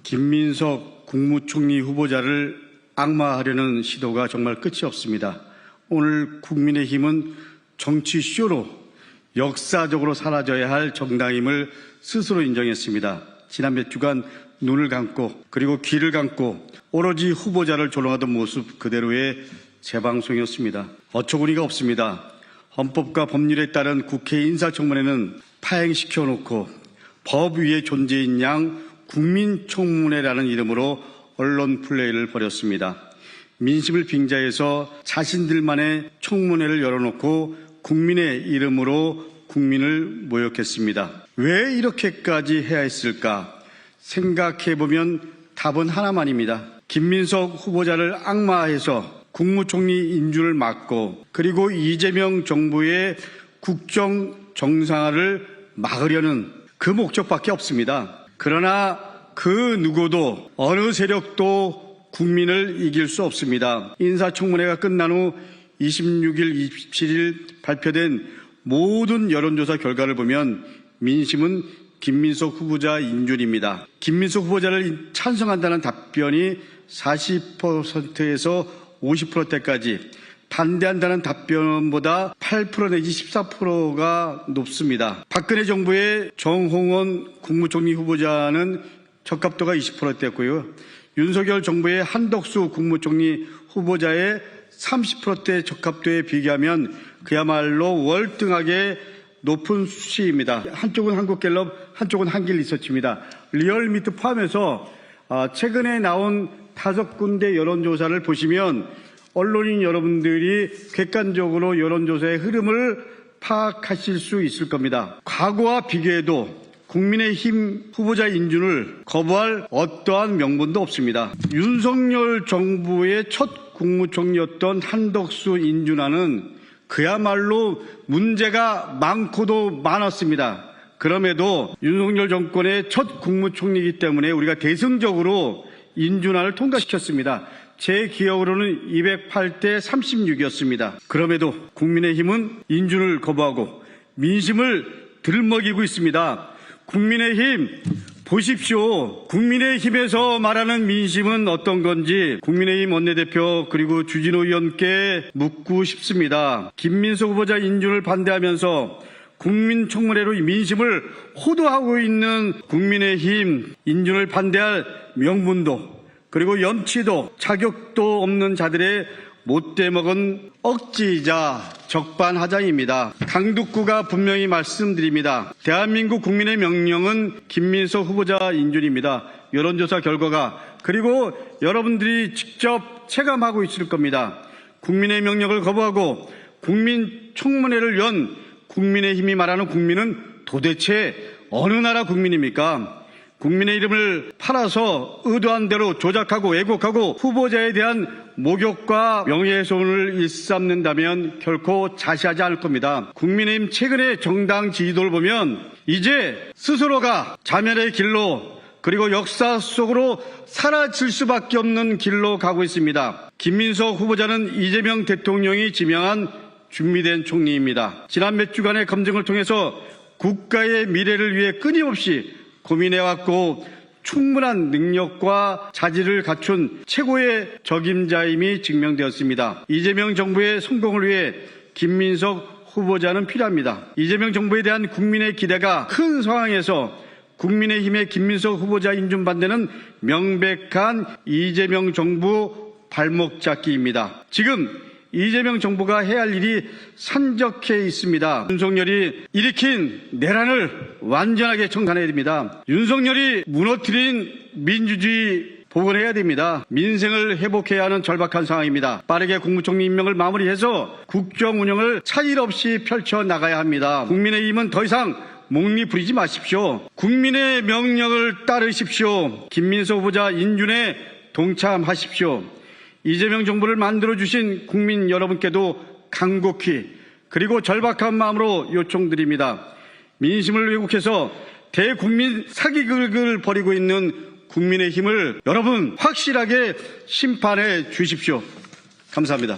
김민석 국무총리 후보자를 악마하려는 시도가 정말 끝이 없습니다. 오늘 국민의힘은 정치쇼로 역사적으로 사라져야 할 정당임을 스스로 인정했습니다. 지난 몇 주간 눈을 감고 그리고 귀를 감고 오로지 후보자를 조롱하던 모습 그대로의 재방송이었습니다. 어처구니가 없습니다. 헌법과 법률에 따른 국회 인사청문회는 파행시켜 놓고 법 위에 존재인 양 국민청문회라는 이름으로 언론 플레이를 벌였습니다. 민심을 빙자해서 자신들만의 청문회를 열어놓고 국민의 이름으로 국민을 모욕했습니다. 왜 이렇게까지 해야 했을까? 생각해보면 답은 하나만입니다. 김민석 후보자를 악마해서 국무총리 인준을 막고 그리고 이재명 정부의 국정 정상화를 막으려는 그 목적밖에 없습니다. 그러나 그 누구도 어느 세력도 국민을 이길 수 없습니다. 인사청문회가 끝난 후 26일, 27일 발표된 모든 여론조사 결과를 보면 민심은 김민석 후보자 인준입니다. 김민석 후보자를 찬성한다는 답변이 40%에서 50%대까지, 반대한다는 답변보다 8% 내지 14%가 높습니다. 박근혜 정부의 정홍원 국무총리 후보자는 적합도가 20%대였고요. 윤석열 정부의 한덕수 국무총리 후보자의 30%대 적합도에 비교하면 그야말로 월등하게 높은 수치입니다. 한쪽은 한국갤럽, 한쪽은 한길리서치입니다. 리얼미터 포함해서 최근에 나온 5군데 여론조사를 보시면 언론인 여러분들이 객관적으로 여론조사의 흐름을 파악하실 수 있을 겁니다. 과거와 비교해도 국민의힘 후보자 인준을 거부할 어떠한 명분도 없습니다. 윤석열 정부의 첫 국무총리였던 한덕수 인준안은 그야말로 문제가 많고도 많았습니다. 그럼에도 윤석열 정권의 첫 국무총리이기 때문에 우리가 대승적으로 인준안을 통과시켰습니다. 제 기억으로는 208대 36이었습니다. 그럼에도 국민의힘은 인준을 거부하고 민심을 들먹이고 있습니다. 국민의힘 보십시오. 국민의힘에서 말하는 민심은 어떤 건지 국민의힘 원내대표 그리고 주진우 의원께 묻고 싶습니다. 김민석 후보자 인준을 반대하면서 국민청문회로 민심을 호도하고 있는 국민의힘 인준을 반대할 명분도 그리고 염치도 자격도 없는 자들의 못돼 먹은 억지이자 적반하장입니다. 강북구가 분명히 말씀드립니다. 대한민국 국민의 명령은 김민석 후보자 인준입니다. 여론조사 결과가 그리고 여러분들이 직접 체감하고 있을 겁니다. 국민의 명령을 거부하고 국민청문회를 연 국민의힘이 말하는 국민은 도대체 어느 나라 국민입니까? 국민의 이름을 팔아서 의도한 대로 조작하고 왜곡하고 후보자에 대한 모욕과 명예훼손을 일삼는다면 결코 자시하지 않을 겁니다. 국민의힘 최근의 정당 지지도를 보면 이제 스스로가 자멸의 길로 그리고 역사 속으로 사라질 수밖에 없는 길로 가고 있습니다. 김민석 후보자는 이재명 대통령이 지명한 준비된 총리입니다. 지난 몇 주간의 검증을 통해서 국가의 미래를 위해 끊임없이 고민해왔고 충분한 능력과 자질을 갖춘 최고의 적임자임이 증명되었습니다. 이재명 정부의 성공을 위해 김민석 후보자는 필요합니다. 이재명 정부에 대한 국민의 기대가 큰 상황에서 국민의힘의 김민석 후보자 인준 반대는 명백한 이재명 정부 발목 잡기입니다. 지금 이재명 정부가 해야 할 일이 산적해 있습니다. 윤석열이 일으킨 내란을 완전하게 청산해야 됩니다. 윤석열이 무너뜨린 민주주의 복원해야 됩니다. 민생을 회복해야 하는 절박한 상황입니다. 빠르게 국무총리 임명을 마무리해서 국정 운영을 차질 없이 펼쳐나가야 합니다. 국민의힘은 더 이상 목리 부리지 마십시오. 국민의 명령을 따르십시오. 김민석 후보자 인준에 동참하십시오. 이재명 정부를 만들어주신 국민 여러분께도 간곡히 그리고 절박한 마음으로 요청드립니다. 민심을 왜곡해서 대국민 사기극을 벌이고 있는 국민의힘을 여러분 확실하게 심판해 주십시오. 감사합니다.